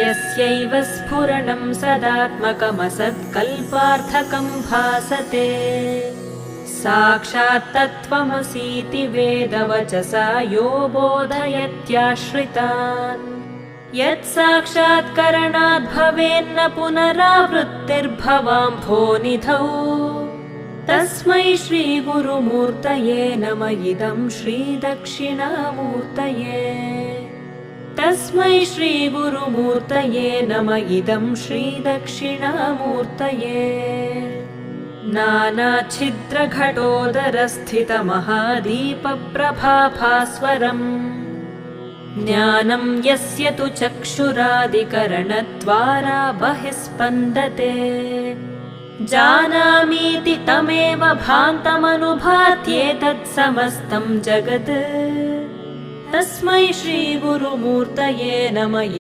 यस्यैव स्फुरणं सदात्मकमसत्कल्पार्थकं भासते साक्षात् तत्त्वमसीति वेदवचसा यो बोधयत्याश्रितान् यत् साक्षात्करणाद् भवेन्न पुनरावृत्तिर्भवाम्भोनिधौ तस्मै श्रीगुरुमूर्तये नम इदं श्रीदक्षिणामूर्तये तस्मै श्रीगुरुमूर्तये नम इदं श्रीदक्षिणामूर्तये नानाच्छिद्रघटोदरस्थितमहादीपप्रभाभास्वरम् ज्ञानं यस्य तु चक्षुरादिकरणद्वारा बहिःस्पन्दते जानामीति तमेव भान्तमनुभात्येतत् समस्तं जगत् तस्मै श्रीगुरुमूर्तये नमः।